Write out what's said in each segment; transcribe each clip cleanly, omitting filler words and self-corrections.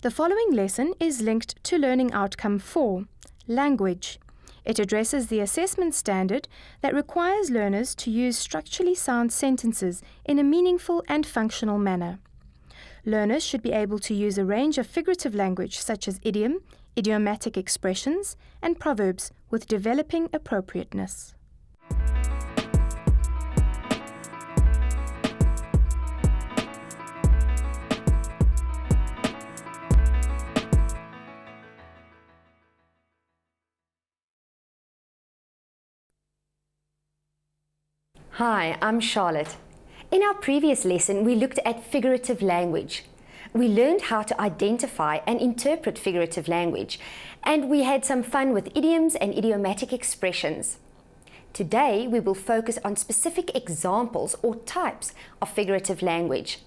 The following lesson is linked to Learning Outcome 4, Language. It addresses the assessment standard that requires learners to use structurally sound sentences in a meaningful and functional manner. Learners should be able to use a range of figurative language such as idiom, idiomatic expressions, and proverbs with developing appropriateness. Hi, I'm Charlotte. In our previous lesson, we looked at figurative language. We learned how to identify and interpret figurative language, and we had some fun with idioms and idiomatic expressions. Today, we will focus on specific examples or types of figurative language.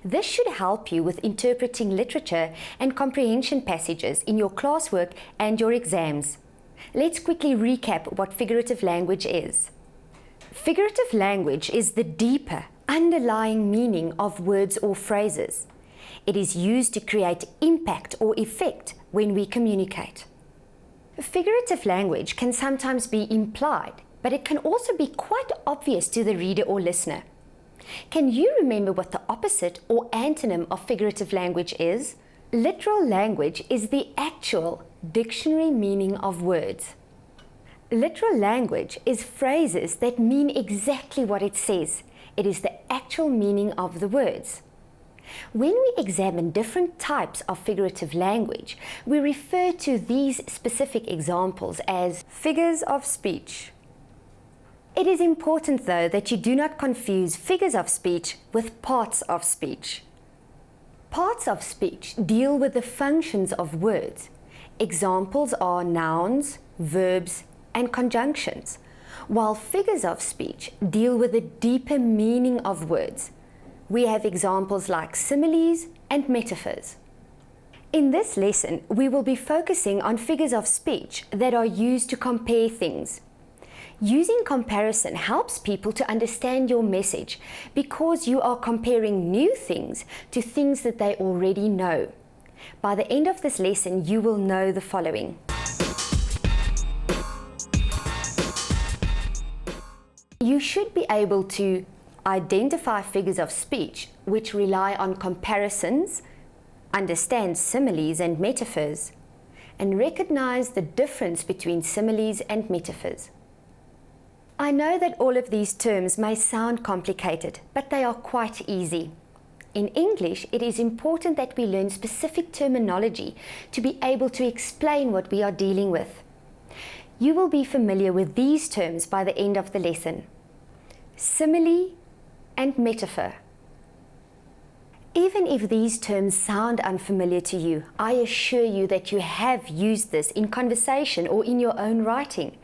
This should help you with interpreting literature and comprehension passages in your classwork and your exams. Let's quickly recap what figurative language is. Figurative language is the deeper, underlying meaning of words or phrases. It is used to create impact or effect when we communicate. Figurative language can sometimes be implied, but it can also be quite obvious to the reader or listener. Can you remember what the opposite or antonym of figurative language is? Literal language is the actual dictionary meaning of words. Literal language is phrases that mean exactly what it says. It is the actual meaning of the words. When we examine different types of figurative language, we refer to these specific examples as figures of speech. It is important, though, that you do not confuse figures of speech with parts of speech. Parts of speech deal with the functions of words. Examples are nouns, verbs, and conjunctions, while figures of speech deal with the deeper meaning of words. We have examples like similes and metaphors. In this lesson, we will be focusing on figures of speech that are used to compare things. Using comparison helps people to understand your message because you are comparing new things to things that they already know. By the end of this lesson, you will know the following. You should be able to identify figures of speech which rely on comparisons, understand similes and metaphors, and recognize the difference between similes and metaphors. I know that all of these terms may sound complicated, but they are quite easy. In English, it is important that we learn specific terminology to be able to explain what we are dealing with. You will be familiar with these terms by the end of the lesson. Simile and metaphor. Even if these terms sound unfamiliar to you, I assure you that you have used this in conversation or in your own writing.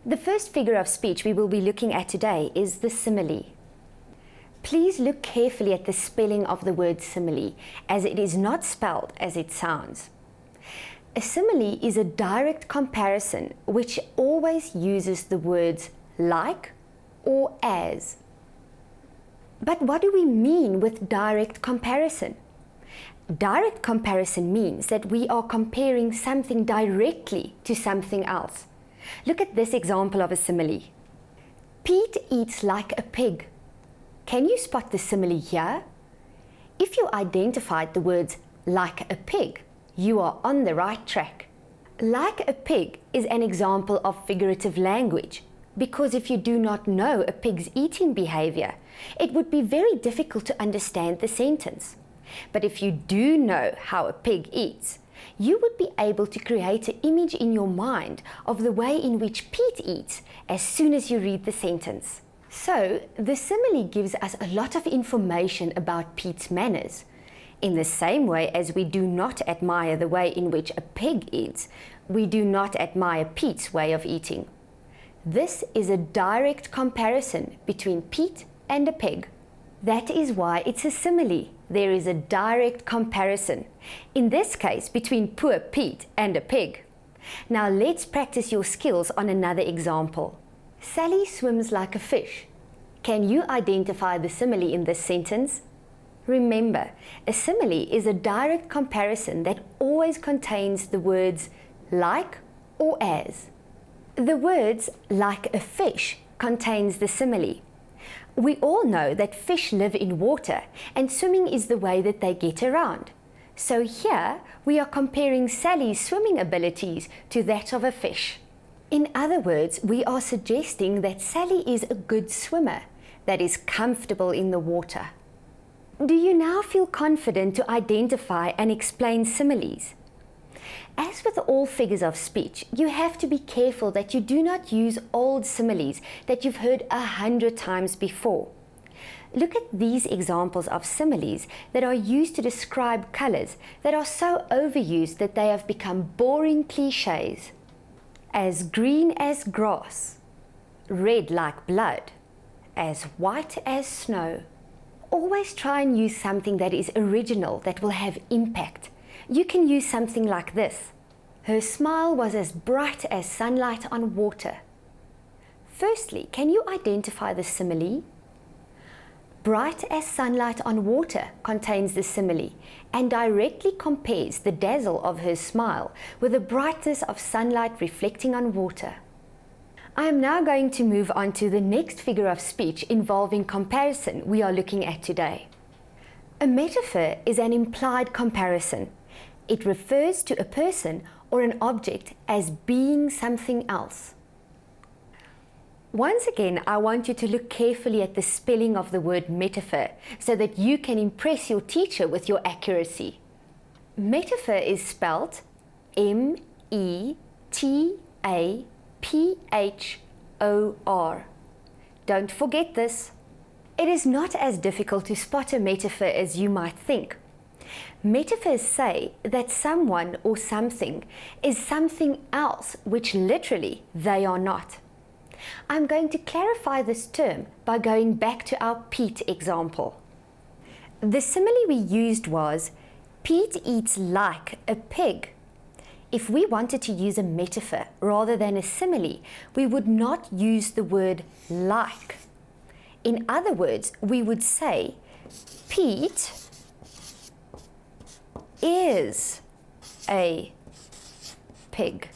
The first figure of speech we will be looking at today is the simile. Please look carefully at the spelling of the word simile, as it is not spelled as it sounds. A simile is a direct comparison which always uses the words like or as. But what do we mean with direct comparison? Direct comparison means that we are comparing something directly to something else. Look at this example of a simile. Pete eats like a pig. Can you spot the simile here? If you identified the words like a pig, you are on the right track. Like a pig is an example of figurative language because if you do not know a pig's eating behavior, it would be very difficult to understand the sentence. But if you do know how a pig eats, you would be able to create an image in your mind of the way in which Pete eats as soon as you read the sentence. So, the simile gives us a lot of information about Pete's manners. In the same way as we do not admire the way in which a pig eats, we do not admire Pete's way of eating. This is a direct comparison between Pete and a pig. That is why it's a simile. There is a direct comparison, in this case between poor Pete and a pig. Now let's practice your skills on another example. Sally swims like a fish. Can you identify the simile in this sentence? Remember, a simile is a direct comparison that always contains the words like or as. The words like a fish contains the simile. We all know that fish live in water and swimming is the way that they get around. So here we are comparing Sally's swimming abilities to that of a fish. In other words, we are suggesting that Sally is a good swimmer that is comfortable in the water. Do you now feel confident to identify and explain similes? As with all figures of speech, you have to be careful that you do not use old similes that you've heard 100 times before. Look at these examples of similes that are used to describe colors that are so overused that they have become boring cliches. As green as grass, red like blood, as white as snow. Always try and use something that is original, that will have impact. You can use something like this. Her smile was as bright as sunlight on water. Firstly, can you identify the simile? Bright as sunlight on water contains the simile and directly compares the dazzle of her smile with the brightness of sunlight reflecting on water. I am now going to move on to the next figure of speech involving comparison we are looking at today. A metaphor is an implied comparison. It refers to a person or an object as being something else. Once again, I want you to look carefully at the spelling of the word metaphor so that you can impress your teacher with your accuracy. Metaphor is spelled M-E-T-A-P-H-O-R. Don't forget this. It is not as difficult to spot a metaphor as you might think. Metaphors say that someone or something is something else which literally they are not. I'm going to clarify this term by going back to our Pete example. The simile we used was, Pete eats like a pig. If we wanted to use a metaphor rather than a simile, we would not use the word like. In other words, we would say, Pete is a pig.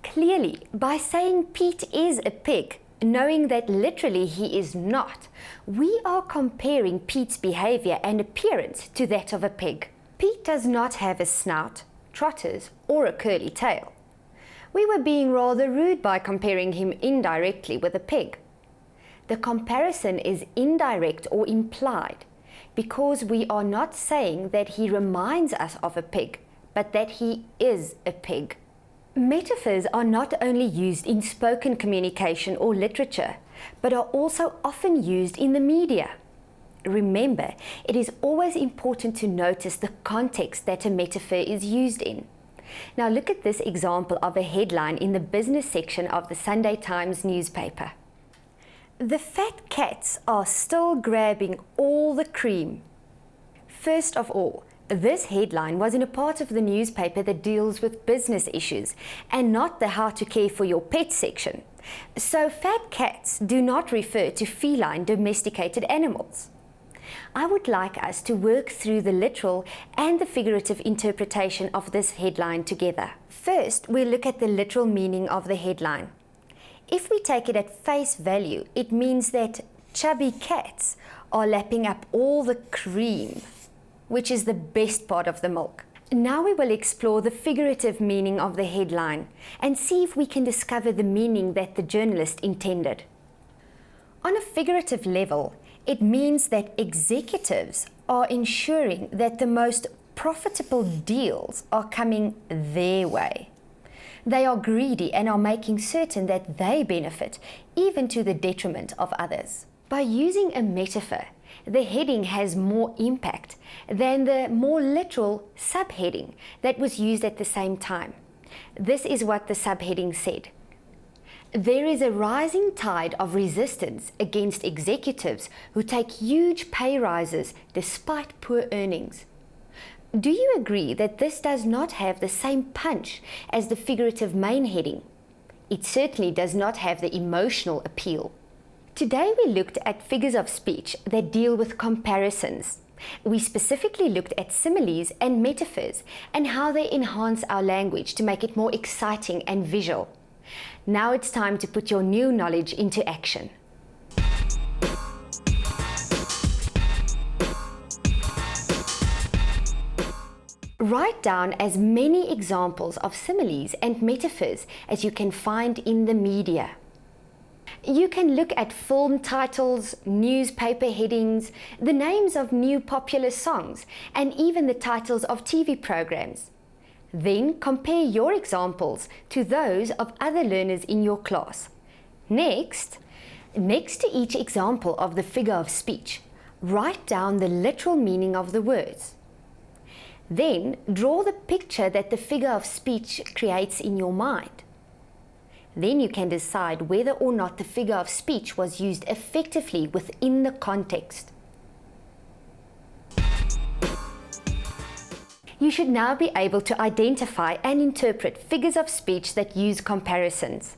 Clearly, by saying Pete is a pig, knowing that literally he is not, we are comparing Pete's behavior and appearance to that of a pig. Pete does not have a snout, trotters, or a curly tail. We were being rather rude by comparing him indirectly with a pig. The comparison is indirect or implied because we are not saying that he reminds us of a pig, but that he is a pig. Metaphors are not only used in spoken communication or literature, but are also often used in the media. Remember, it is always important to notice the context that a metaphor is used in. Now look at this example of a headline in the business section of the Sunday Times newspaper. The fat cats are still grabbing all the cream. First of all, this headline was in a part of the newspaper that deals with business issues and not the how to care for your pet section. So fat cats do not refer to feline domesticated animals. I would like us to work through the literal and the figurative interpretation of this headline together. First, we'll look at the literal meaning of the headline. If we take it at face value, it means that chubby cats are lapping up all the cream, which is the best part of the milk. Now we will explore the figurative meaning of the headline and see if we can discover the meaning that the journalist intended. On a figurative level, it means that executives are ensuring that the most profitable deals are coming their way. They are greedy and are making certain that they benefit, even to the detriment of others. By using a metaphor, the heading has more impact than the more literal subheading that was used at the same time. This is what the subheading said. There is a rising tide of resistance against executives who take huge pay rises despite poor earnings. Do you agree that this does not have the same punch as the figurative main heading? It certainly does not have the emotional appeal. Today we looked at figures of speech that deal with comparisons. We specifically looked at similes and metaphors and how they enhance our language to make it more exciting and visual. Now it's time to put your new knowledge into action. Write down as many examples of similes and metaphors as you can find in the media. You can look at film titles, newspaper headings, the names of new popular songs, and even the titles of TV programs. Then compare your examples to those of other learners in your class. Next to each example of the figure of speech, write down the literal meaning of the words. Then draw the picture that the figure of speech creates in your mind. Then you can decide whether or not the figure of speech was used effectively within the context. You should now be able to identify and interpret figures of speech that use comparisons.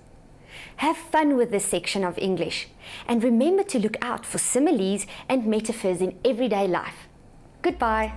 Have fun with this section of English, and remember to look out for similes and metaphors in everyday life. Goodbye.